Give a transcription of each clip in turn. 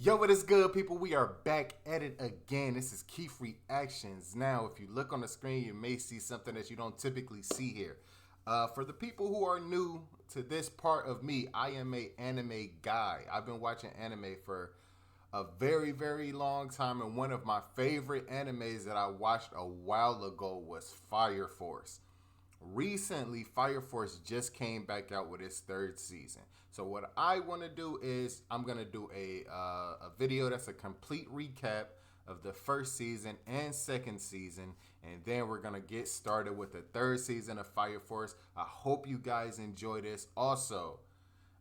Yo, what is good, people? We are back at it again. This is Keith Reactions. Now, if you look on the screen, you may see something that you don't typically see here. For the people who are new to this part of me, I am an anime guy. I've been watching anime for a very, very long time, and one of my favorite animes that I watched a while ago was Fire Force. Recently, Fire Force just came back out with its third season. So what I want to do is I'm going to do a video that's a complete recap of the first season and second season. And then we're going to get started with the third season of Fire Force. I hope you guys enjoy this. Also,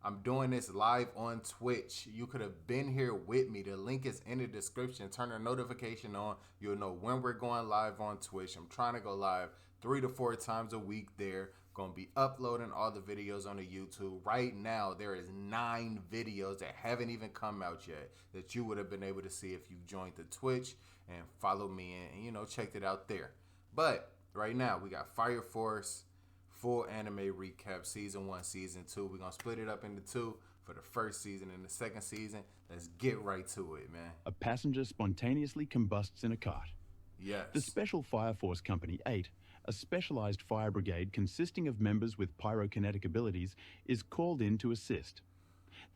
I'm doing this live on Twitch. You could have been here with me. The link is in the description. Turn the notification on. You'll know when we're going live on Twitch. I'm trying to go live 3 to 4 times a week there. Going to be uploading all the videos on the YouTube. Right now, there is 9 videos that haven't even come out yet that you would have been able to see if you joined the Twitch and follow me and, checked it out there. But right now, we got Fire Force full anime recap, season 1, season 2. We're going to split it up into 2 for the first season and the second season. Let's get right to it, man. A passenger spontaneously combusts in a cart. Yes. The Special Fire Force Company 8, a specialized fire brigade consisting of members with pyrokinetic abilities, is called in to assist.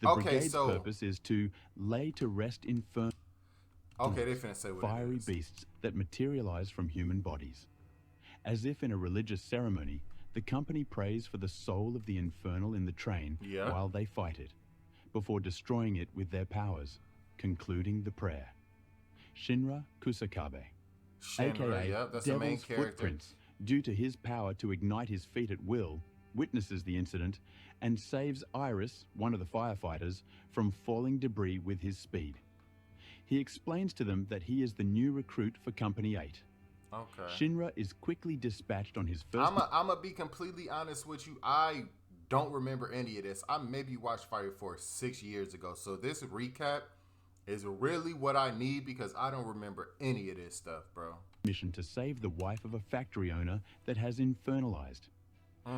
The brigade's purpose is to lay to rest infernal they finna say what fiery it is. beasts that materialize from human bodies. As if in a religious ceremony, the company prays for the soul of the infernal in the train while they fight it, before destroying it with their powers, concluding the prayer. Shinra Kusakabe, aka that's the main Devil's character. Footprints, due to his power to ignite his feet at will, witnesses the incident and saves Iris, one of the firefighters, from falling debris with his speed. He explains to them that he is the new recruit for Company 8. Okay. Shinra is quickly dispatched on his first... I'm gonna be completely honest with you. I don't remember any of this. I maybe watched Fire Force 6 years ago. So this recap is really what I need because I don't remember any of this stuff, bro. Mission to save the wife of a factory owner that has infernalized.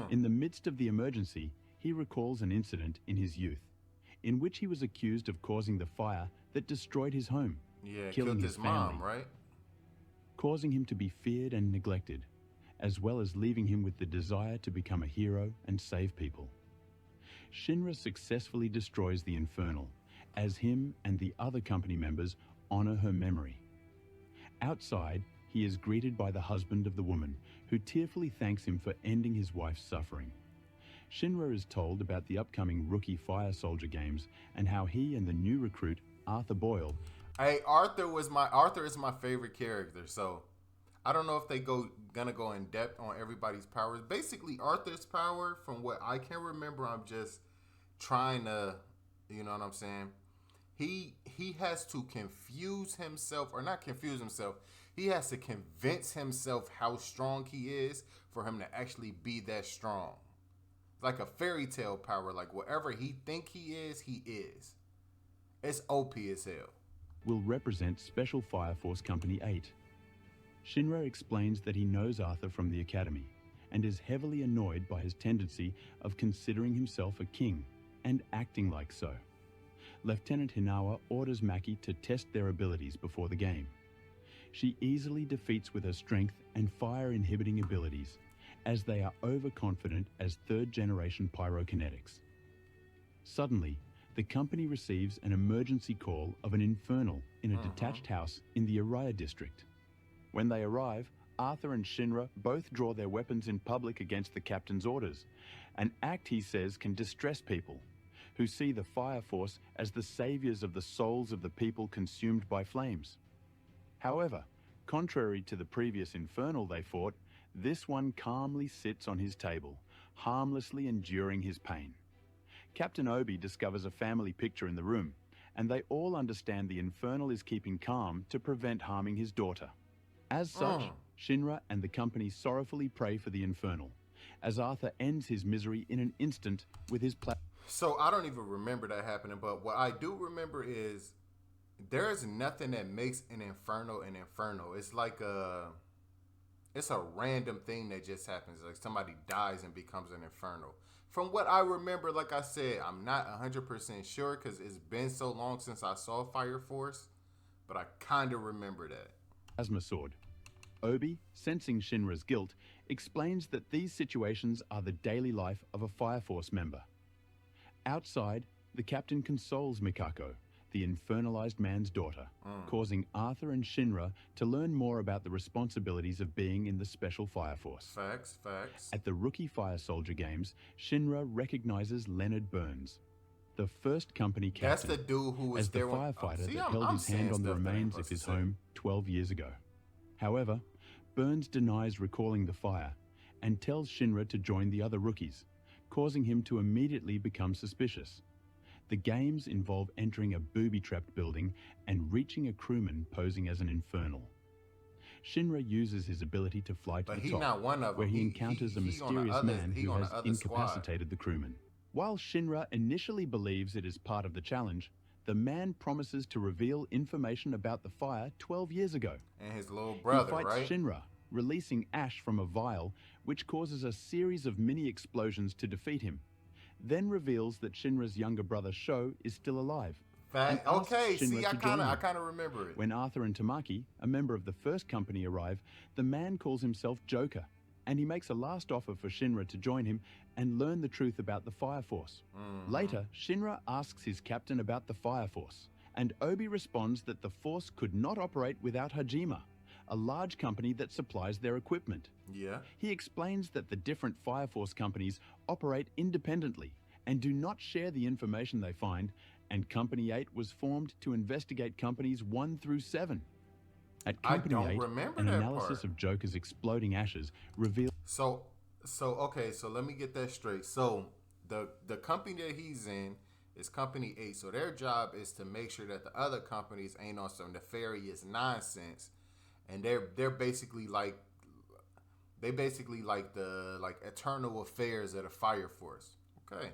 In the midst of the emergency, he recalls an incident in his youth in which he was accused of causing the fire that destroyed his home, killing his family, mom, right? Causing him to be feared and neglected, as well as leaving him with the desire to become a hero and save people. Shinra successfully destroys the infernal, as him and the other company members honor her memory. Outside, he is greeted by the husband of the woman, who tearfully thanks him for ending his wife's suffering. Shinra is told about the upcoming Rookie Fire Soldier games and how he and the new recruit, Arthur Boyle... Hey, Arthur is my favorite character, so I don't know if they gonna go in depth on everybody's powers. Basically, Arthur's power, from what I can remember, I'm just trying to, you know what I'm saying? He has to confuse himself, or not confuse himself. He has to convince himself how strong he is for him to actually be that strong. Like a fairy tale power, like whatever he think he is, he is. It's OP as hell. Will represent Special Fire Force Company 8. Shinra explains that he knows Arthur from the academy and is heavily annoyed by his tendency of considering himself a king and acting like so. Lieutenant Hinawa orders Maki to test their abilities before the game. She easily defeats with her strength and fire-inhibiting abilities, as they are overconfident as third-generation pyrokinetics. Suddenly, the company receives an emergency call of an infernal in a detached house in the Araya district. When they arrive, Arthur and Shinra both draw their weapons in public against the captain's orders, an act he says can distress people, who see the Fire Force as the saviors of the souls of the people consumed by flames. However, contrary to the previous infernal they fought, this one calmly sits on his table, harmlessly enduring his pain. Captain Obi discovers a family picture in the room, and they all understand the infernal is keeping calm to prevent harming his daughter. As such, Shinra and the company sorrowfully pray for the infernal, as Arthur ends his misery in an instant with his So I don't even remember that happening, but what I do remember is there is nothing that makes an inferno an inferno. It's like it's a random thing that just happens. Like somebody dies and becomes an inferno. From what I remember, like I said, I'm not 100% sure because it's been so long since I saw Fire Force, but I kind of remember that. Plasma sword. Obi, sensing Shinra's guilt, explains that these situations are the daily life of a Fire Force member. Outside, the captain consoles Mikako, the infernalized man's daughter, causing Arthur and Shinra to learn more about the responsibilities of being in the Special Fire Force. Facts, facts. At the Rookie Fire Soldier Games, Shinra recognizes Leonard Burns, the first company captain, That's the dude who was as the there firefighter see, that held his hand on the remains of his home 12 years ago. However, Burns denies recalling the fire and tells Shinra to join the other rookies, causing him to immediately become suspicious. The games involve entering a booby-trapped building and reaching a crewman posing as an infernal. Shinra uses his ability to fly to the top, not one of them. where he encounters a mysterious man who has incapacitated the crewman. While Shinra initially believes it is part of the challenge, the man promises to reveal information about the fire 12 years ago. And his little brother, he fights right? Shinra, releasing ash from a vial, which causes a series of mini-explosions to defeat him. Then reveals that Shinra's younger brother Sho is still alive. Okay, see, I kind of remember it. When Arthur and Tamaki, a member of the first company, arrive, the man calls himself Joker, and he makes a last offer for Shinra to join him and learn the truth about the Fire Force. Later, Shinra asks his captain about the Fire Force, and Obi responds that the Force could not operate without Hajime, a large company that supplies their equipment. Yeah. He explains that the different Fire Force companies operate independently and do not share the information they find, and Company 8 was formed to investigate companies 1 through 7. At Company 8, an analysis of Joker's exploding ashes revealed... Okay, so let me get that straight. So the company that he's in is Company 8. So their job is to make sure that the other companies ain't on some nefarious nonsense. And they're basically like the eternal affairs of the Fire Force. Okay.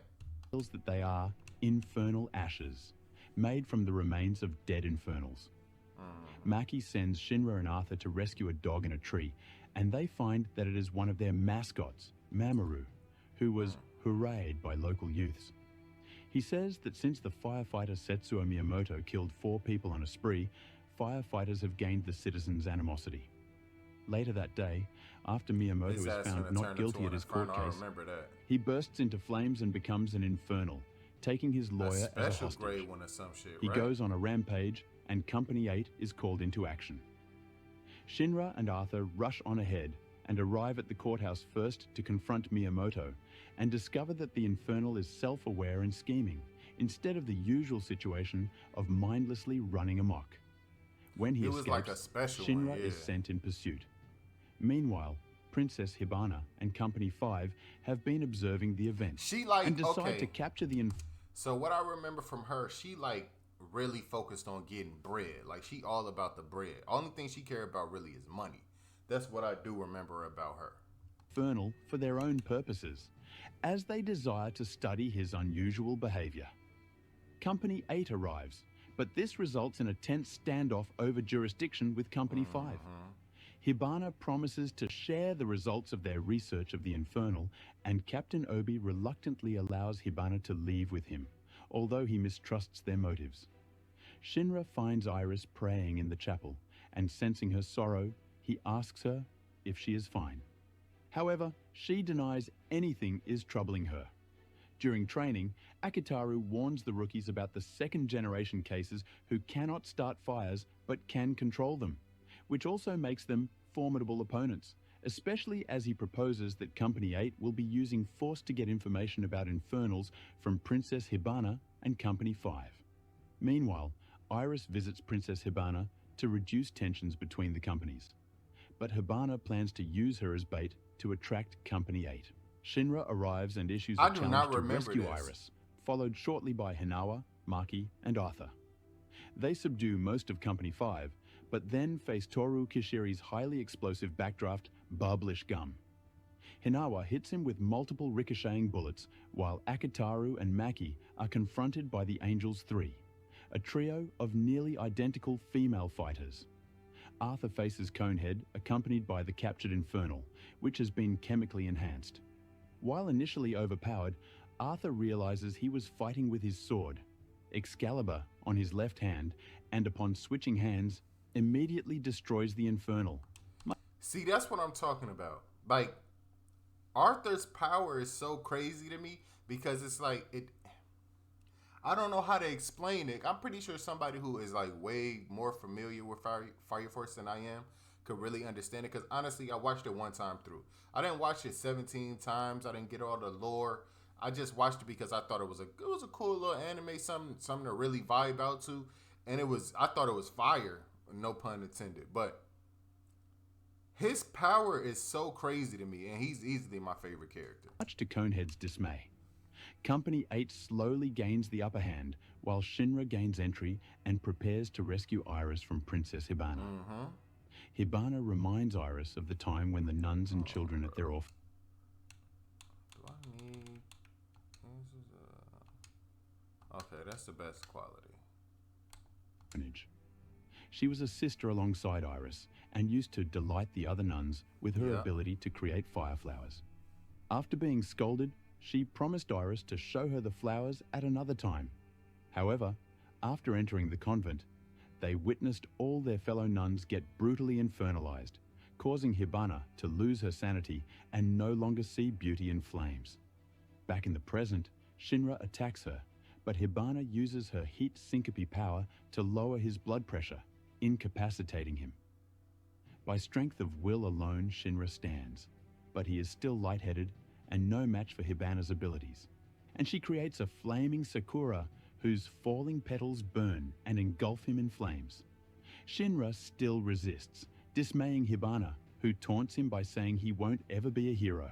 That they are infernal ashes, made from the remains of dead infernals. Maki sends Shinra and Arthur to rescue a dog in a tree, and they find that it is one of their mascots, Mamoru, who was hurrayed by local youths. He says that since the firefighter Setsuo Miyamoto killed 4 people on a spree, firefighters have gained the citizens' animosity. Later that day, after Miyamoto is found not guilty at his court case, he bursts into flames and becomes an infernal, taking his lawyer as a hostage. He goes on a rampage, and Company 8 is called into action. Shinra and Arthur rush on ahead and arrive at the courthouse first to confront Miyamoto and discover that the infernal is self-aware and scheming, instead of the usual situation of mindlessly running amok. When he escapes, Shinra is sent in pursuit. Meanwhile, Princess Hibana and Company 5 have been observing the event and decide to capture the So what I remember from her, she really focused on getting bread. Like, she all about the bread. Only thing she cared about really is money. That's what I do remember about her. Infernal for their own purposes, as they desire to study his unusual behavior. Company 8 arrives, but this results in a tense standoff over jurisdiction with Company 5. Hibana promises to share the results of their research of the infernal, and Captain Obi reluctantly allows Hibana to leave with him, although he mistrusts their motives. Shinra finds Iris praying in the chapel, and sensing her sorrow, he asks her if she is fine. However, she denies anything is troubling her. During training, Akitaru warns the rookies about the second-generation cases who cannot start fires but can control them, which also makes them formidable opponents, especially as he proposes that Company 8 will be using force to get information about infernals from Princess Hibana and Company 5. Meanwhile, Iris visits Princess Hibana to reduce tensions between the companies. But Hibana plans to use her as bait to attract Company 8. Shinra arrives and issues a challenge to rescue Iris, followed shortly by Hinawa, Maki, and Arthur. They subdue most of Company 5, but then face Toru Kishiri's highly explosive backdraft, Barblish Gum. Hinawa hits him with multiple ricocheting bullets, while Akitaru and Maki are confronted by the Angels 3, a trio of nearly identical female fighters. Arthur faces Conehead, accompanied by the captured Infernal, which has been chemically enhanced. While initially overpowered, Arthur realizes he was fighting with his sword, Excalibur, on his left hand, and upon switching hands, immediately destroys the Infernal. See, that's what I'm talking about. Like, Arthur's power is so crazy to me because it's like it. I don't know how to explain it. I'm pretty sure somebody who is like way more familiar with Fire Force than I am could really understand it. Because honestly, I watched it one time through. I didn't watch it 17 times. I didn't get all the lore. I just watched it because I thought it was a cool little anime, something to really vibe out to, and I thought it was fire. No pun intended, but his power is so crazy to me, and he's easily my favorite character. Much to Conehead's dismay, Company 8 slowly gains the upper hand while Shinra gains entry and prepares to rescue Iris from Princess Hibana. Hibana reminds Iris of the time when the nuns and children at their orphanage. Okay, that's the best quality. She was a sister alongside Iris and used to delight the other nuns with her ability to create fire flowers. After being scolded, she promised Iris to show her the flowers at another time. However, after entering the convent, they witnessed all their fellow nuns get brutally infernalized, causing Hibana to lose her sanity and no longer see beauty in flames. Back in the present, Shinra attacks her, but Hibana uses her heat syncope power to lower his blood pressure, incapacitating him. By strength of will alone, Shinra stands, but he is still lightheaded and no match for Hibana's abilities. And she creates a flaming sakura whose falling petals burn and engulf him in flames. Shinra still resists, dismaying Hibana, who taunts him by saying he won't ever be a hero.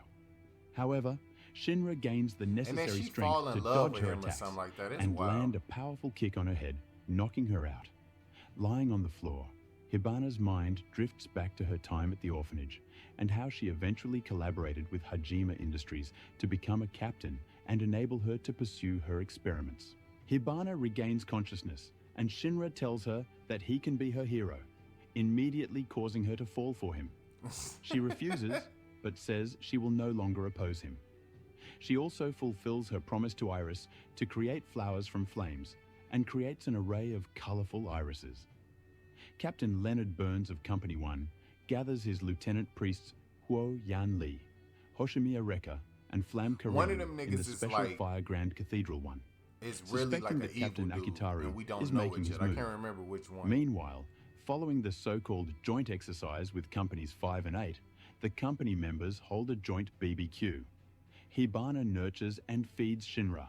However, Shinra gains the necessary strength to dodge her attacks and land a powerful kick on her head, knocking her out. Lying on the floor, Hibana's mind drifts back to her time at the orphanage and how she eventually collaborated with Hajime Industries to become a captain and enable her to pursue her experiments. Hibana regains consciousness and Shinra tells her that he can be her hero, immediately causing her to fall for him. She refuses, but says she will no longer oppose him. She also fulfills her promise to Iris to create flowers from flames and creates an array of colorful irises. Captain Leonard Burns of Company 1 gathers his lieutenant priests Huo Yan Li, Hoshimiya Reka, and Flam Karim in the special Fire Grand Cathedral 1. It's really suspecting like that Captain Akitaru is making his move. I can't remember which one. Meanwhile, following the so-called joint exercise with Companies 5 and 8, the company members hold a joint BBQ. Hibana nurtures and feeds Shinra,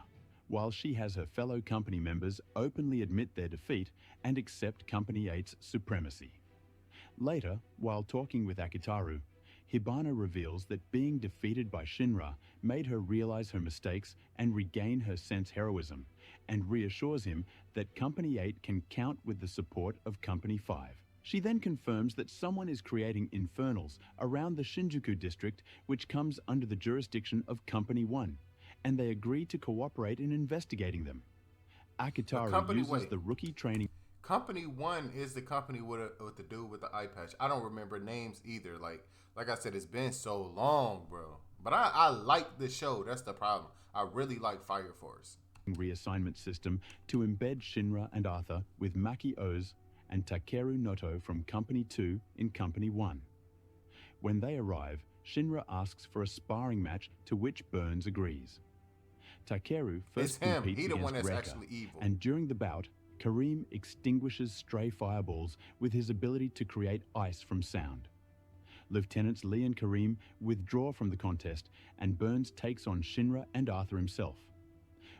while she has her fellow company members openly admit their defeat and accept Company 8's supremacy. Later, while talking with Akitaru, Hibana reveals that being defeated by Shinra made her realize her mistakes and regain her sense heroism, and reassures him that Company 8 can count with the support of Company 5. She then confirms that someone is creating infernals around the Shinjuku district, which comes under the jurisdiction of Company 1, and they agree to cooperate in investigating them. Akitaru uses the rookie training. Company 1 is the company with the dude with the eye patch. I don't remember names either. Like I said, it's been so long, bro. But I like the show. That's the problem. I really like Fire Force. Reassignment system to embed Shinra and Arthur with Maki Oz and Takeru Noto from Company 2 in Company 1. When they arrive, Shinra asks for a sparring match to which Burns agrees. Takeru first competes against Reka, and during the bout, Karim extinguishes stray fireballs with his ability to create ice from sound. Lieutenants Lee and Karim withdraw from the contest, and Burns takes on Shinra and Arthur himself.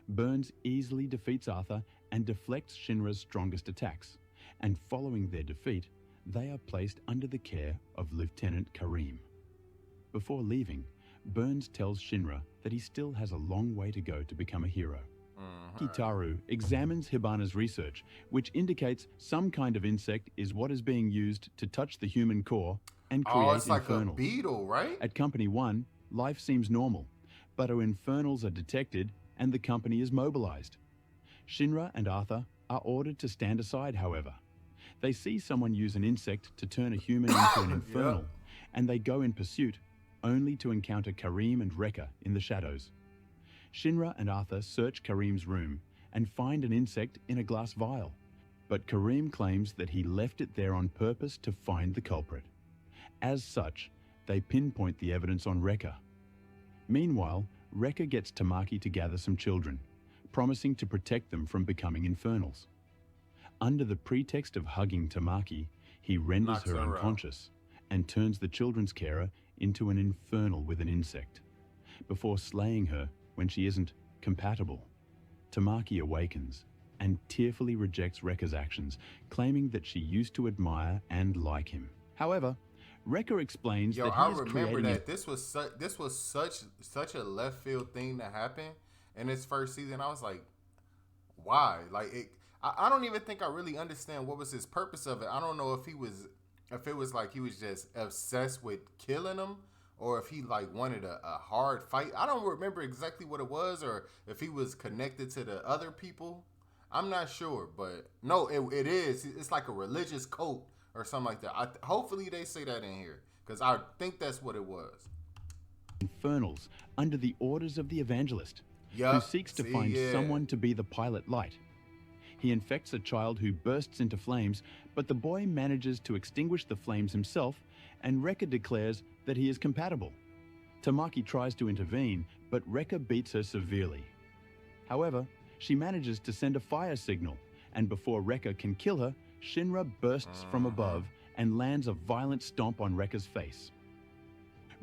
Burns easily defeats Arthur and deflects Shinra's strongest attacks, and following their defeat, they are placed under the care of Lieutenant Karim. Before leaving, Burns tells Shinra that he still has a long way to go to become a hero. Akitaru examines Hibana's research, which indicates some kind of insect is what is being used to touch the human core and create it's like infernals. A beetle, right? At Company 1, life seems normal, but infernals are detected and the company is mobilized. Shinra and Arthur are ordered to stand aside, however. They see someone use an insect to turn a human into an infernal, and they go in pursuit, only to encounter Kareem and Rekka in the shadows. Shinra and Arthur search Kareem's room and find an insect in a glass vial, but Kareem claims that he left it there on purpose to find the culprit. As such, they pinpoint the evidence on Rekka. Meanwhile, Rekka gets Tamaki to gather some children, promising to protect them from becoming infernals. Under the pretext of hugging Tamaki, he renders Knocks her her out. unconscious and turns the children's carer into an infernal with an insect, before slaying her when she isn't compatible. Tamaki awakens and tearfully rejects Rekka's actions, claiming that she used to admire and like him. However, Rekka explains Yo, that I he is remember creating that this was such a left field thing to happen in this first season. I was like, why? Like I don't even think I really understand what was his purpose of it. I don't know if it was like he was just obsessed with killing them, or if he like wanted a hard fight. I don't remember exactly what it was, or if he was connected to the other people. I'm not sure, but no, it is. It's like a religious cult or something like that. Hopefully they say that in here, because I think that's what it was. infernals under the orders of the evangelist, who Yup. seeks to See, find yeah. someone to be the pilot light. He infects a child who bursts into flames, but the boy manages to extinguish the flames himself, and Rekka declares that he is compatible. Tamaki tries to intervene, but Rekka beats her severely. However, she manages to send a fire signal, and before Rekka can kill her, Shinra bursts from above and lands a violent stomp on Rekka's face.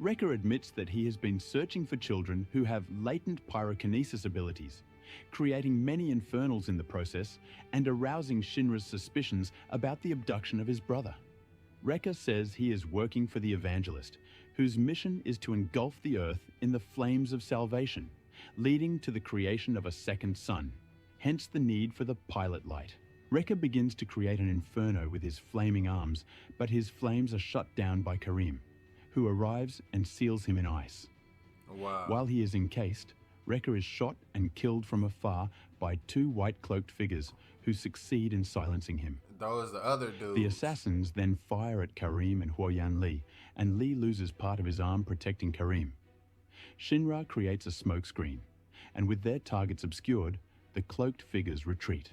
Rekka admits that he has been searching for children who have latent pyrokinesis abilities, creating many infernals in the process and arousing Shinra's suspicions about the abduction of his brother. Rekka says he is working for the evangelist, whose mission is to engulf the earth in the flames of salvation, leading to the creation of a second sun, hence the need for the pilot light. Rekka begins to create an inferno with his flaming arms, but his flames are shut down by Kareem, who arrives and seals him in ice. Wow. While he is encased, Rekka is shot and killed from afar by two white-cloaked figures who succeed in silencing him. Those the other dudes. The assassins then fire at Kareem and Huoyan Li, and Li loses part of his arm protecting Kareem. Shinra creates a smokescreen, and with their targets obscured, the cloaked figures retreat.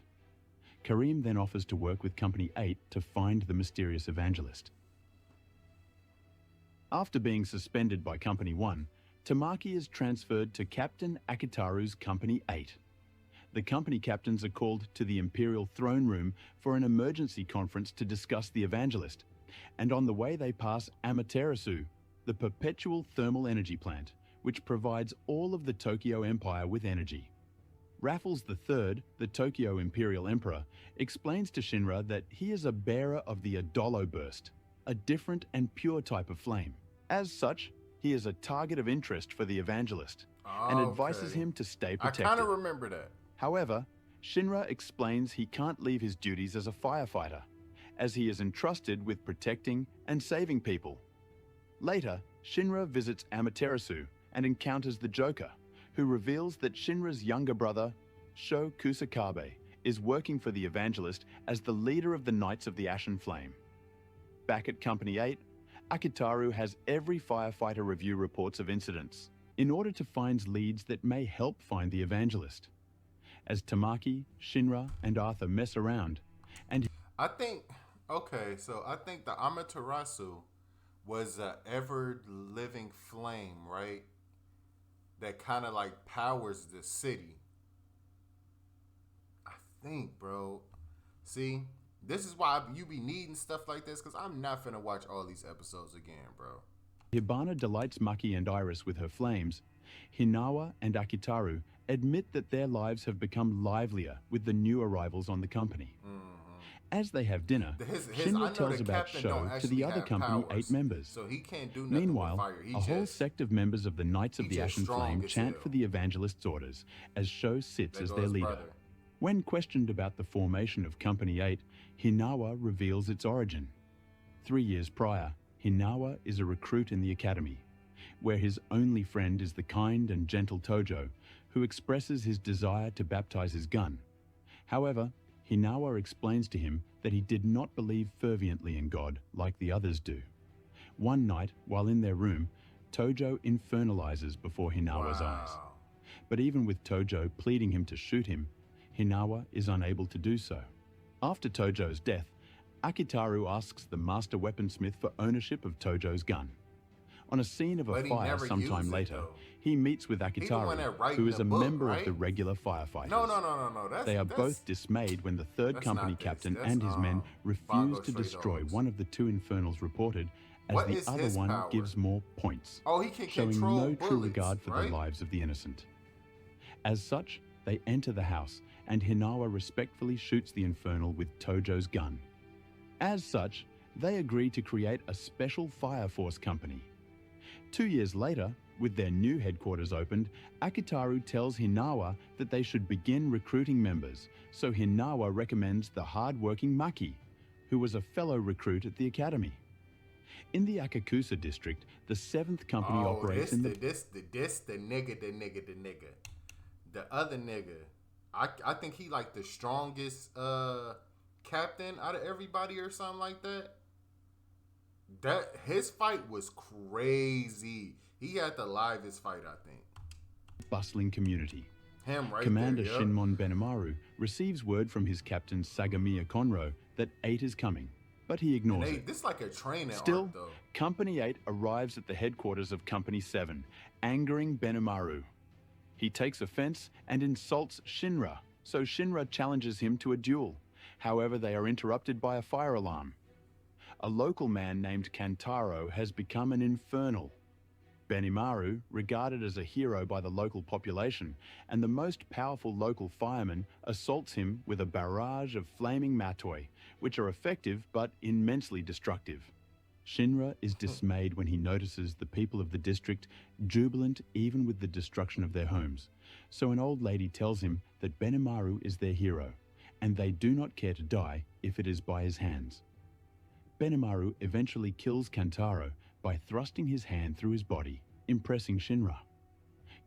Kareem then offers to work with Company 8 to find the mysterious evangelist. After being suspended by Company 1, Tamaki is transferred to Captain Akitaru's Company 8. The company captains are called to the Imperial Throne Room for an emergency conference to discuss the evangelist, and on the way they pass Amaterasu, the perpetual thermal energy plant, which provides all of the Tokyo Empire with energy. Raffles III, the Tokyo Imperial Emperor, explains to Shinra that he is a bearer of the Adolo Burst, a different and pure type of flame. As such, he is a target of interest for the evangelist, and advises him to stay protected. I kind of remember that. However, Shinra explains he can't leave his duties as a firefighter, as he is entrusted with protecting and saving people. Later, Shinra visits Amaterasu and encounters the Joker, who reveals that Shinra's younger brother, Sho Kusakabe, is working for the evangelist as the leader of the Knights of the Ashen Flame. Back at Company 8, Akitaru has every firefighter review reports of incidents, in order to find leads that may help find the evangelist. As Tamaki, Shinra, and Arthur mess around, and I think the Amaterasu was a ever-living flame, right? That kind of like powers the city. I think, bro. See, this is why you be needing stuff like this, because I'm not finna watch all these episodes again, bro. Hibana delights Maki and Iris with her flames, Hinawa and Akitaru admit that their lives have become livelier with the new arrivals on the company. As they have dinner, Shinra tells about Sho to the other Company 8 members. So he can't do nothing Meanwhile, with fire. a whole sect of members of the Knights of the Ashen Flame chant hell. for the evangelist's orders, as Sho sits There as goes their leader. brother. When questioned about the formation of Company 8, Hinawa reveals its origin. 3 years prior, Hinawa is a recruit in the academy, where his only friend is the kind and gentle Tojo, who expresses his desire to baptize his gun. However, Hinawa explains to him that he did not believe fervently in God like the others do. One night, while in their room, Tojo infernalizes before Hinawa's eyes. Wow. But even with Tojo pleading him to shoot him, Hinawa is unable to do so. After Tojo's death, Akitaru asks the master weaponsmith for ownership of Tojo's gun. On a scene of a But he fire never sometime used it, later, though. he meets with He the one Akitaru, that writing who is the a book, member right? of the regular firefighters. No. They are both dismayed when the third That's company not this. captain That's, and his men refuse Fargo to Stray destroy Dogs. one of the two infernals reported, as What the is other his one power? gives more points, Oh, he can showing control no bullets, true regard for right? the lives of the innocent. As such, they enter the house, and Hinawa respectfully shoots the infernal with Tojo's gun. As such, they agree to create a special fire force company. 2 years later, with their new headquarters opened, Akitaru tells Hinawa that they should begin recruiting members, so Hinawa recommends the hard-working Maki, who was a fellow recruit at the academy. In the Akakusa district, the 7th company operates in the... the nigga. The other nigga. I think he like the strongest captain out of everybody or something like that. That his fight was crazy. He had the livest fight, I think. bustling community. Him right Commander there, yup. Shinmon Benimaru receives word from his captain Sagamiya Conro that 8 is coming, but he ignores it. This like a training Still, arc, though. Company 8 arrives at the headquarters of Company 7, angering Benimaru. He takes offense and insults Shinra, so Shinra challenges him to a duel. However, they are interrupted by a fire alarm. A local man named Kantaro has become an infernal. Benimaru, regarded as a hero by the local population, and the most powerful local fireman, assaults him with a barrage of flaming matoi, which are effective but immensely destructive. Shinra is dismayed when he notices the people of the district jubilant even with the destruction of their homes. So an old lady tells him that Benimaru is their hero, and they do not care to die if it is by his hands. Benimaru eventually kills Kantaro by thrusting his hand through his body, impressing Shinra.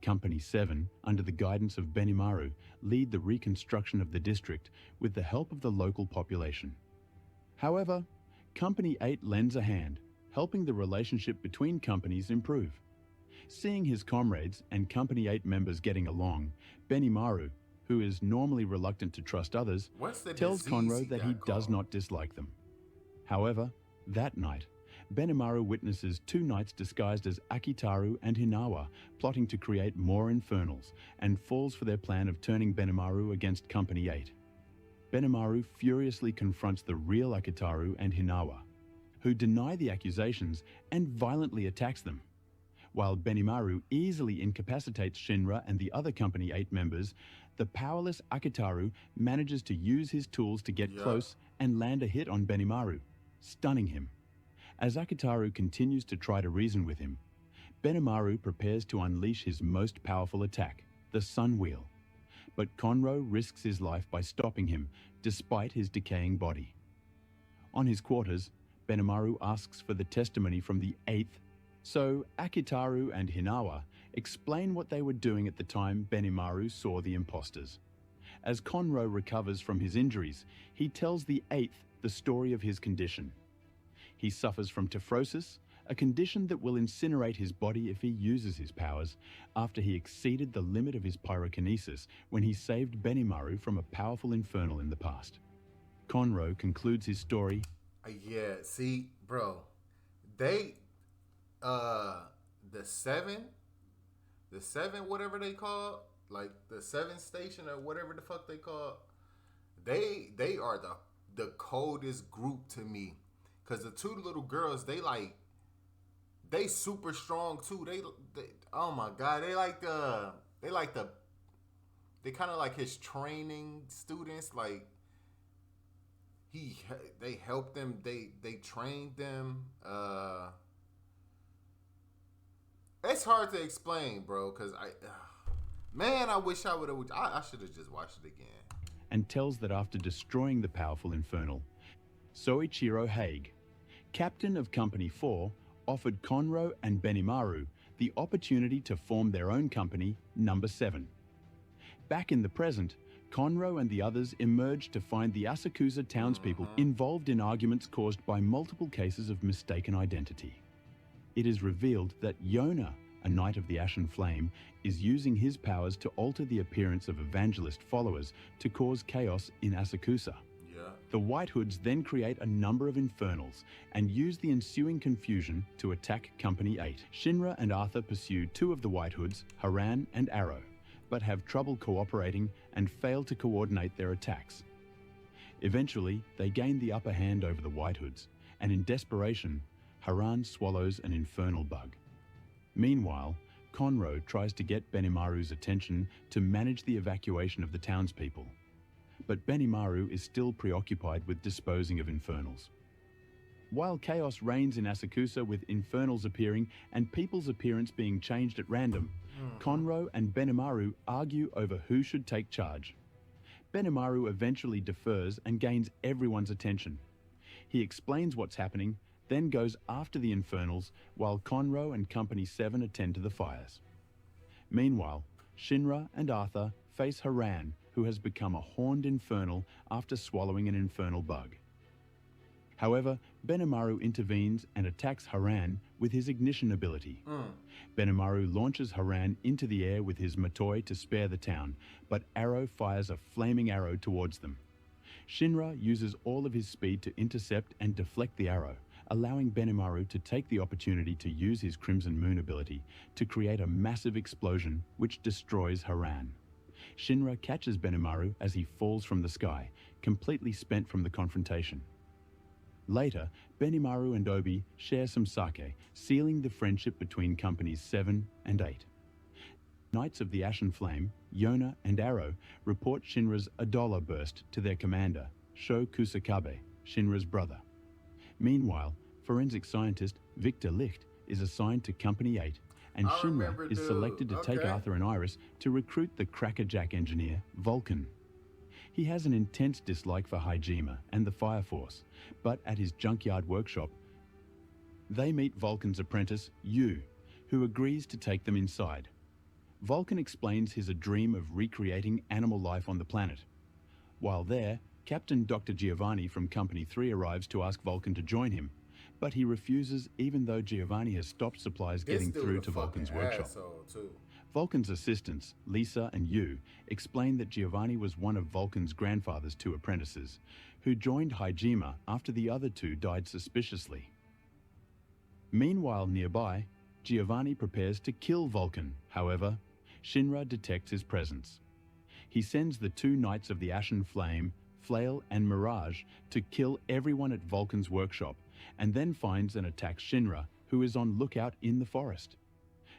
Company 7, under the guidance of Benimaru, lead the reconstruction of the district with the help of the local population. However, Company 8 lends a hand, helping the relationship between companies improve. Seeing his comrades and Company 8 members getting along, Benimaru, who is normally reluctant to trust others, tells Conro that he does not dislike them. However, that night, Benimaru witnesses 2 knights disguised as Akitaru and Hinawa plotting to create more infernals and falls for their plan of turning Benimaru against Company 8. Benimaru furiously confronts the real Akitaru and Hinawa, who deny the accusations and violently attacks them. While Benimaru easily incapacitates Shinra and the other Company 8 members, the powerless Akitaru manages to use his tools to get close and land a hit on Benimaru, stunning him. As Akitaru continues to try to reason with him, Benimaru prepares to unleash his most powerful attack, the Sun Wheel. But Conro risks his life by stopping him, despite his decaying body. On his quarters, Benimaru asks for the testimony from the 8th, so Akitaru and Hinawa explain what they were doing at the time Benimaru saw the imposters. As Conro recovers from his injuries, he tells the 8th the story of his condition. He suffers from tephrosis, a condition that will incinerate his body if he uses his powers, after he exceeded the limit of his pyrokinesis when he saved Benimaru from a powerful infernal in the past. Conro concludes his story. Yeah, see, bro, they, the seven, whatever they call, like the 7 station or whatever the fuck they call, they are the coldest group to me. Cause the 2 little girls, they super strong too. They oh my god, they kind of like his training students. Like they helped them. They trained them. It's hard to explain, bro. Cause I wish I would have. I should have just watched it again. And tells that after destroying the powerful infernal, Soichiro Haig, captain of Company 4, offered Conro and Benimaru the opportunity to form their own company, Number 7. Back in the present, Conro and the others emerged to find the Asakusa townspeople involved in arguments caused by multiple cases of mistaken identity. it is revealed that Yona, a knight of the Ashen Flame, is using his powers to alter the appearance of evangelist followers to cause chaos in Asakusa. The White Hoods then create a number of infernals and use the ensuing confusion to attack Company 8. Shinra and Arthur pursue two of the White Hoods, Haran and Arrow, but have trouble cooperating and fail to coordinate their attacks. Eventually, they gain the upper hand over the White Hoods, and in desperation, Haran swallows an infernal bug. Meanwhile, Conroe tries to get Benimaru's attention to manage the evacuation of the townspeople. But Benimaru is still preoccupied with disposing of infernals. While chaos reigns in Asakusa with infernals appearing and people's appearance being changed at random, Conroe and Benimaru argue over who should take charge. Benimaru eventually defers and gains everyone's attention. He explains what's happening, then goes after the infernals while Conroe and Company 7 attend to the fires. Meanwhile, Shinra and Arthur face Haran, who has become a horned infernal after swallowing an infernal bug. However, Benimaru intervenes and attacks Haran with his ignition ability. Benimaru launches Haran into the air with his Matoi to spare the town, but Arrow fires a flaming arrow towards them. Shinra uses all of his speed to intercept and deflect the arrow, allowing Benimaru to take the opportunity to use his Crimson Moon ability to create a massive explosion which destroys Haran. Shinra catches Benimaru as he falls from the sky, completely spent from the confrontation. Later, Benimaru and Obi share some sake, sealing the friendship between Companies 7 and 8. Knights of the Ashen Flame, Yona and Arrow, report Shinra's Adola burst to their commander, Sho Kusakabe, Shinra's brother. Meanwhile, forensic scientist Victor Licht is assigned to Company 8, and Shinra is selected to take Arthur and Iris to recruit the crackerjack engineer, Vulcan. He has an intense dislike for Hajime and the Fireforce, but at his junkyard workshop, they meet Vulcan's apprentice, Yu, who agrees to take them inside. Vulcan explains his dream of recreating animal life on the planet. While there, Captain Dr. Giovanni from Company 3 arrives to ask Vulcan to join him, but he refuses even though Giovanni has stopped supplies getting through to Vulcan's workshop. Vulcan's assistants, Lisa and Yu, explain that Giovanni was one of Vulcan's grandfather's two apprentices, who joined Hajime after the other two died suspiciously. Meanwhile, nearby, Giovanni prepares to kill Vulcan. However, Shinra detects his presence. He sends the two Knights of the Ashen Flame, Flail and Mirage, to kill everyone at Vulcan's workshop, and then finds and attacks Shinra, who is on lookout in the forest.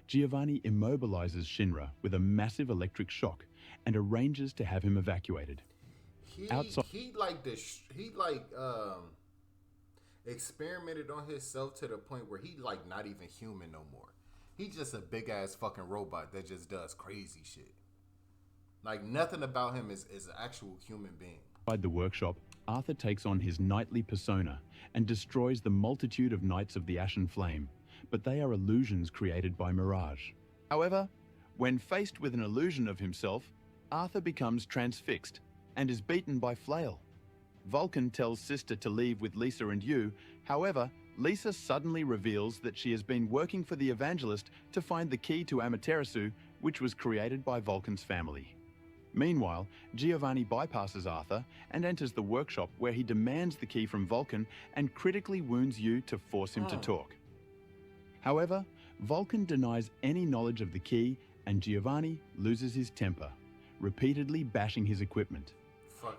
Giovanni immobilizes Shinra with a massive electric shock and arranges to have him evacuated. He experimented on himself to the point where he like not even human no more. He's just a big ass fucking robot that just does crazy shit. Like nothing about him is an actual human being. Inside the workshop, Arthur takes on his knightly persona and destroys the multitude of Knights of the Ashen Flame, but they are illusions created by Mirage. However, when faced with an illusion of himself, Arthur becomes transfixed and is beaten by Flail. Vulcan tells Sister to leave with Lisa and Yu. However, Lisa suddenly reveals that she has been working for the Evangelist to find the key to Amaterasu, which was created by Vulcan's family. Meanwhile, Giovanni bypasses Arthur and enters the workshop where he demands the key from Vulcan and critically wounds Yu to force him to talk. However, Vulcan denies any knowledge of the key and Giovanni loses his temper, repeatedly bashing his equipment.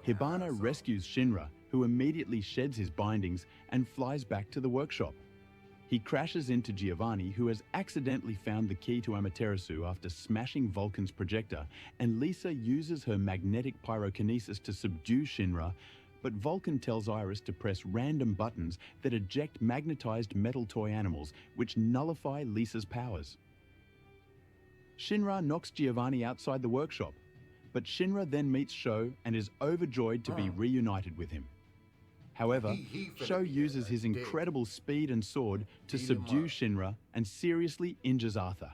Hibana rescues Shinra, who immediately sheds his bindings and flies back to the workshop. He crashes into Giovanni, who has accidentally found the key to Amaterasu after smashing Vulcan's projector, and Lisa uses her magnetic pyrokinesis to subdue Shinra, but Vulcan tells Iris to press random buttons that eject magnetized metal toy animals, which nullify Lisa's powers. Shinra knocks Giovanni outside the workshop, but Shinra then meets Sho and is overjoyed to be reunited with him. However, Sho uses his incredible speed and sword to subdue Shinra and seriously injures Arthur.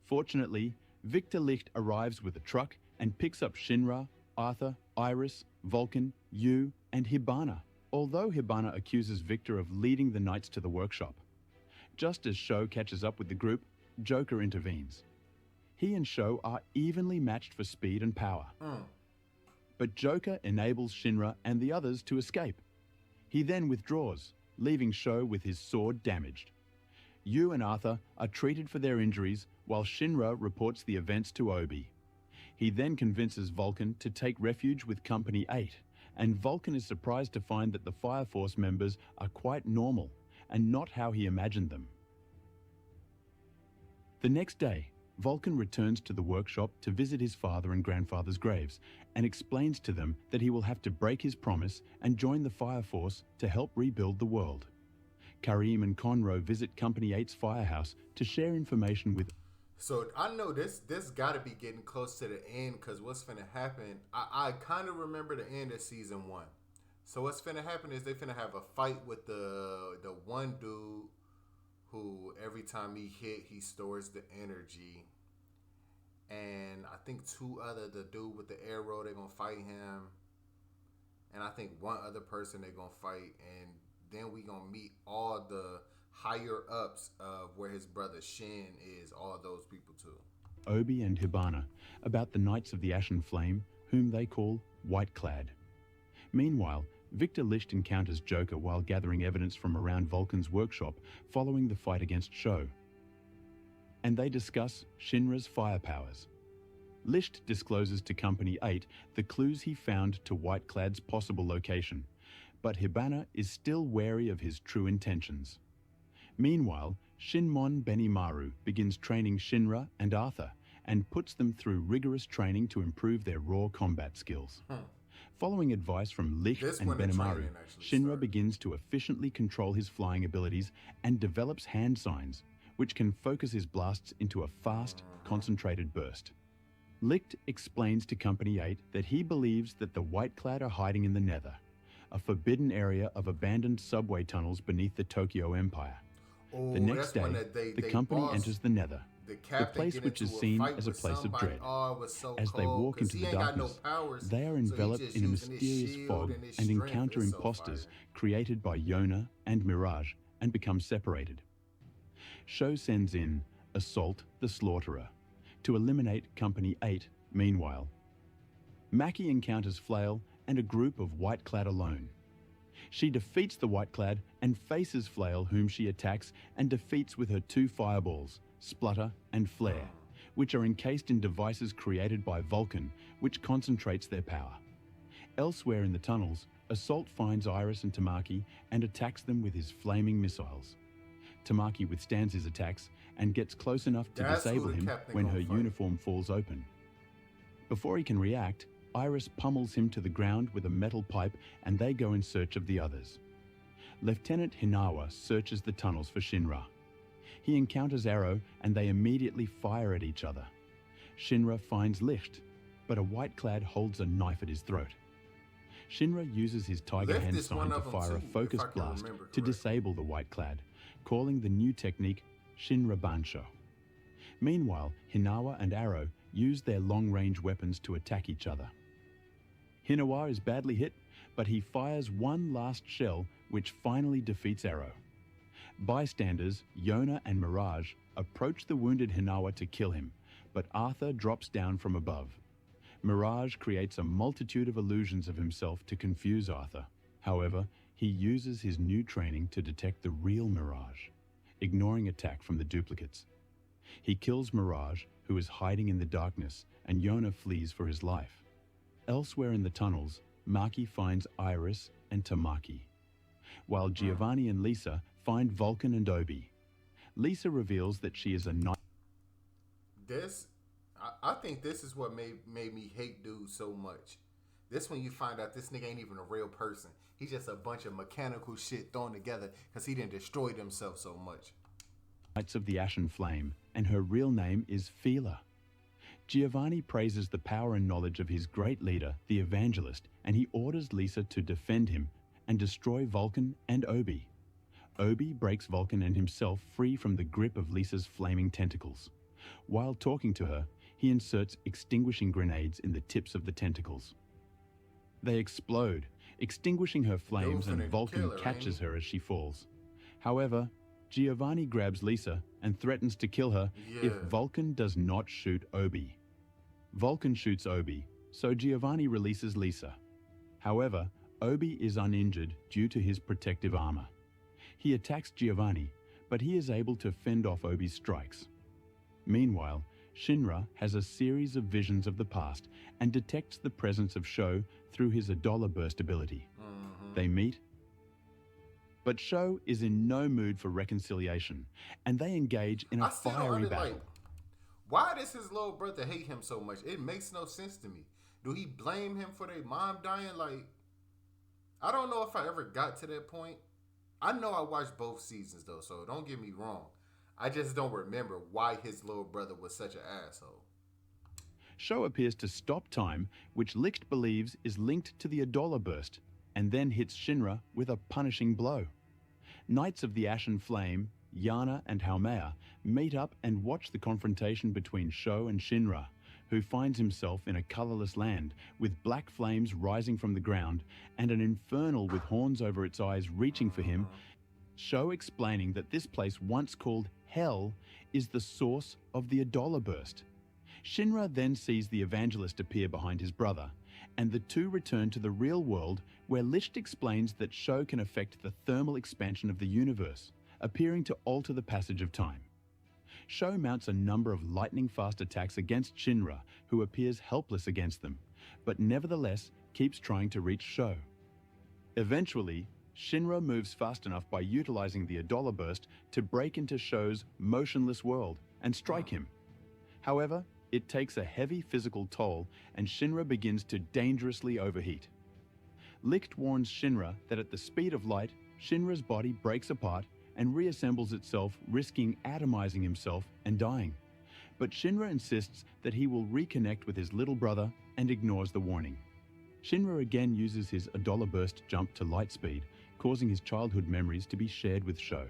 Fortunately, Victor Licht arrives with a truck and picks up Shinra, Arthur, Iris, Vulcan, Yu, and Hibana, although Hibana accuses Victor of leading the Knights to the workshop. Just as Sho catches up with the group, Joker intervenes. He and Sho are evenly matched for speed and power. But Joker enables Shinra and the others to escape. He then withdraws, leaving Sho with his sword damaged. Yu and Arthur are treated for their injuries while Shinra reports the events to Obi. He then convinces Vulcan to take refuge with Company 8, and Vulcan is surprised to find that the Fire Force members are quite normal and not how he imagined them. The next day, Vulcan returns to the workshop to visit his father and grandfather's graves and explains to them that he will have to break his promise and join the Fire Force to help rebuild the world. Kareem and Conroe visit Company 8's firehouse to share information with... So I know this gotta be getting close to the end, because what's finna happen, I kind of remember the end of season 1. So what's finna happen is they finna have a fight with the one dude who every time he hit, he stores the energy. And I think the dude with the arrow, they're gonna fight him. And I think one other person they're gonna fight. And then we gonna meet all the higher ups of where his brother Shin is, all those people too. Obi and Hibana about the Knights of the Ashen Flame, whom they call Whiteclad. Meanwhile, Victor Licht encounters Joker while gathering evidence from around Vulcan's workshop following the fight against Sho. And they discuss Shinra's fire powers. Licht discloses to Company 8 the clues he found to Whiteclad's possible location, but Hibana is still wary of his true intentions. Meanwhile, Shinmon Benimaru begins training Shinra and Arthur and puts them through rigorous training to improve their raw combat skills. Following advice from Licht and Benimaru, Shinra begins to efficiently control his flying abilities and develops hand signs, which can focus his blasts into a fast, concentrated burst. Licht explains to Company 8 that he believes that the Whiteclad are hiding in the Nether, a forbidden area of abandoned subway tunnels beneath the Tokyo Empire. The next day, the company enters the Nether, the place which is seen as a place of dread. As they walk into the darkness, they are enveloped in a mysterious fog and encounter imposters created by Yona and Mirage and become separated. Sho sends in Assault the Slaughterer to eliminate Company 8 meanwhile. Maki encounters Flail and a group of Whiteclad alone. She defeats the Whiteclad and faces Flail, whom she attacks and defeats with her 2 fireballs, Splutter and Flare, which are encased in devices created by Vulcan, which concentrates their power. Elsewhere in the tunnels, Assault finds Iris and Tamaki and attacks them with his flaming missiles. Tamaki withstands his attacks and gets close enough to disable him when her uniform falls open. Before he can react, Iris pummels him to the ground with a metal pipe and they go in search of the others. Lieutenant Hinawa searches the tunnels for Shinra. He encounters Arrow and they immediately fire at each other. Shinra finds Licht, but a Whiteclad holds a knife at his throat. Shinra uses his Tiger Hand sign to fire a focus blast to disable the Whiteclad, calling the new technique Shinra Bansho. Meanwhile, Hinawa and Arrow use their long-range weapons to attack each other. Hinawa is badly hit, but he fires one last shell which finally defeats Arrow. Bystanders, Yona and Mirage, approach the wounded Hinawa to kill him, but Arthur drops down from above. Mirage creates a multitude of illusions of himself to confuse Arthur. However, he uses his new training to detect the real Mirage, ignoring attack from the duplicates. He kills Mirage, who is hiding in the darkness, and Yona flees for his life. Elsewhere in the tunnels, Maki finds Iris and Tamaki, while Giovanni and Lisa find Vulcan and Obi. Lisa reveals that she is a knight. I think this is what made me hate dude so much. This when you find out this nigga ain't even a real person. He's just a bunch of mechanical shit thrown together because he didn't destroy himself so much. Knights of the Ashen Flame, and her real name is Fila. Giovanni praises the power and knowledge of his great leader, the Evangelist, and he orders Lisa to defend him and destroy Vulcan and Obi. Obi breaks Vulcan and himself free from the grip of Lisa's flaming tentacles. While talking to her, he inserts extinguishing grenades in the tips of the tentacles. They explode, extinguishing her flames, and Vulcan catches her as she falls. However, Giovanni grabs Lisa and threatens to kill her if Yeah. Vulcan does not shoot Obi. Vulcan shoots Obi, so Giovanni releases Lisa. However, Obi is uninjured due to his protective armor. He attacks Giovanni, but he is able to fend off Obi's strikes. Meanwhile, Shinra has a series of visions of the past and detects the presence of Sho through his Adola Burst ability. They meet, but Sho is in no mood for reconciliation, and they engage in a I still don't fiery under, battle. like, why does his little brother hate him so much? It makes no sense to me. Do he blame him for their mom dying? Like, I don't know if I ever got to that point. I know I watched both seasons though, so don't get me wrong. I just don't remember why his little brother was such an asshole. Sho appears to stop time, which Licht believes is linked to the Adola Burst, and then hits Shinra with a punishing blow. Knights of the Ashen Flame, Yana and Haumea, meet up and watch the confrontation between Sho and Shinra, who finds himself in a colorless land with black flames rising from the ground and an infernal with horns over its eyes reaching for him. Sho explaining that this place once called Hell is the source of the Adola Burst. Shinra then sees the Evangelist appear behind his brother, and the two return to the real world where Licht explains that Sho can affect the thermal expansion of the universe, appearing to alter the passage of time. Sho mounts a number of lightning-fast attacks against Shinra, who appears helpless against them, but nevertheless keeps trying to reach Sho. Eventually, Shinra moves fast enough by utilizing the Adola Burst to break into Sho's motionless world and strike him. However, it takes a heavy physical toll and Shinra begins to dangerously overheat. Licht warns Shinra that at the speed of light, Shinra's body breaks apart and reassembles itself, risking atomizing himself and dying. But Shinra insists that he will reconnect with his little brother and ignores the warning. Shinra again uses his Adola Burst jump to light speed, causing his childhood memories to be shared with Sho.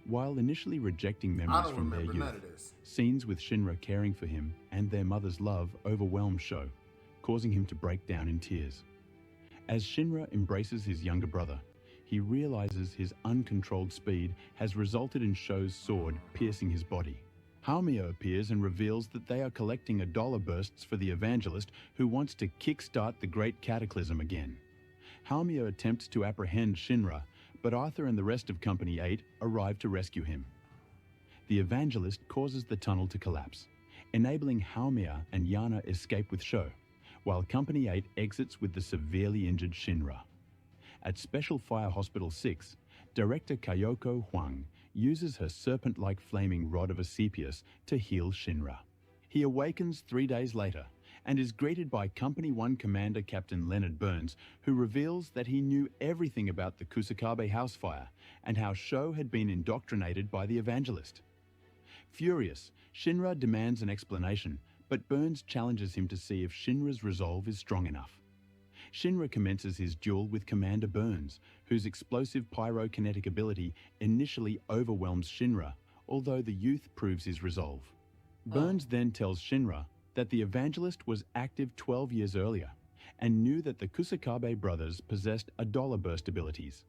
While initially rejecting memories from their youth, scenes with Shinra caring for him and their mother's love overwhelm Sho, causing him to break down in tears. As Shinra embraces his younger brother, he realizes his uncontrolled speed has resulted in Sho's sword piercing his body. Haumea appears and reveals that they are collecting Adola Bursts for the Evangelist who wants to kickstart the Great Cataclysm again. Haumea attempts to apprehend Shinra, but Arthur and the rest of Company 8 arrive to rescue him. The Evangelist causes the tunnel to collapse, enabling Haumea and Yana escape with Sho, while Company 8 exits with the severely injured Shinra. At Special Fire Hospital 6, Director Kayoko Huang uses her serpent-like flaming rod of Asclepius to heal Shinra. He awakens 3 days later and is greeted by Company 1 Commander Captain Leonard Burns, who reveals that he knew everything about the Kusakabe house fire and how Sho had been indoctrinated by the Evangelist. Furious, Shinra demands an explanation, but Burns challenges him to see if Shinra's resolve is strong enough. Shinra commences his duel with Commander Burns, whose explosive pyrokinetic ability initially overwhelms Shinra, although the youth proves his resolve. Burns then tells Shinra that the Evangelist was active 12 years earlier and knew that the Kusakabe brothers possessed Adola Burst abilities.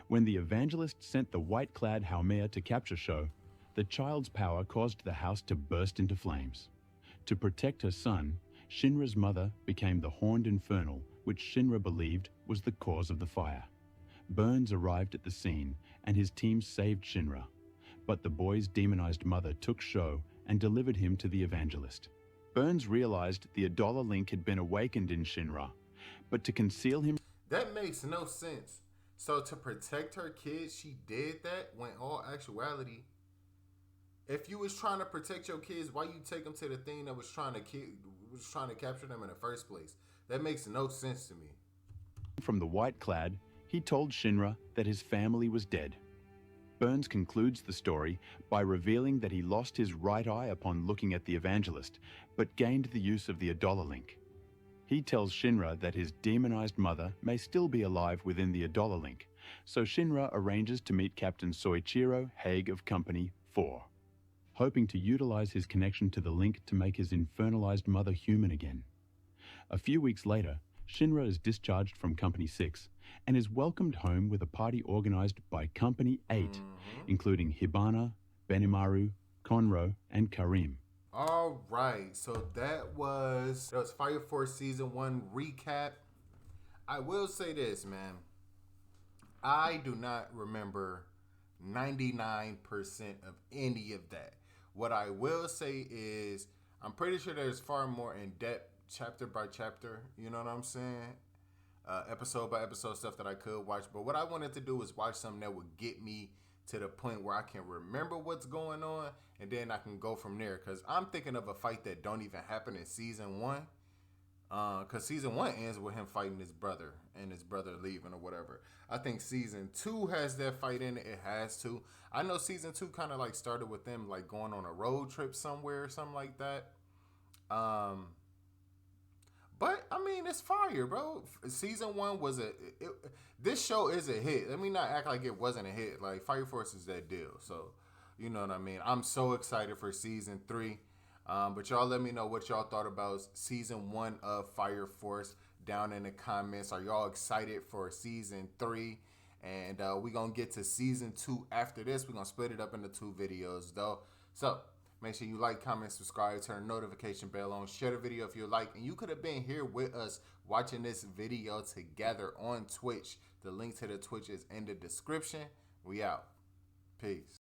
When the Evangelist sent the white-clad Haumea to capture Sho, the child's power caused the house to burst into flames. To protect her son, Shinra's mother became the Horned Infernal, which Shinra believed was the cause of the fire. Burns arrived at the scene and his team saved Shinra, but the boy's demonized mother took Sho and delivered him to the Evangelist. Burns realized the Adola link had been awakened in Shinra, but to conceal him... That makes no sense. So to protect her kids, she did that when all actuality, if you was trying to protect your kids, why you take them to the thing that was trying to capture them in the first place? That makes no sense to me. From the white-clad, he told Shinra that his family was dead. Burns concludes the story by revealing that he lost his right eye upon looking at the Evangelist, but gained the use of the Adola link. He tells Shinra that his demonized mother may still be alive within the Adola link, so Shinra arranges to meet Captain Soichiro Haig of Company 4, hoping to utilize his connection to the link to make his infernalized mother human again. A few weeks later, Shinra is discharged from Company 6 and is welcomed home with a party organized by Company 8, including Hibana, Benimaru, Conro, and Karim. All right, so that was Fire Force Season 1 recap. I will say this, man. I do not remember 99% of any of that. What I will say is, I'm pretty sure there's far more in depth, chapter by chapter, you know what I'm saying? Episode by episode stuff that I could watch. But what I wanted to do was watch something that would get me to the point where I can remember what's going on, and then I can go from there. Because I'm thinking of a fight that don't even happen in season 1. Because season 1 ends with him fighting his brother and his brother leaving or whatever. I think season 2 has that fight in it. It has to. I know season 2 kind of like started with them like going on a road trip somewhere or something like that. But I mean, it's fire, bro. Season 1 was this show is a hit. Let me not act like it wasn't a hit. Like Fire Force is that deal. So you know what I mean. I'm so excited for season 3. But y'all let me know what y'all thought about season 1 of Fire Force down in the comments. Are y'all excited for season 3? And we're going to get to season 2 after this. We're going to split it up into 2 videos, though. So make sure you like, comment, subscribe, turn notification bell on, share the video if you like. And you could have been here with us watching this video together on Twitch. The link to the Twitch is in the description. We out. Peace.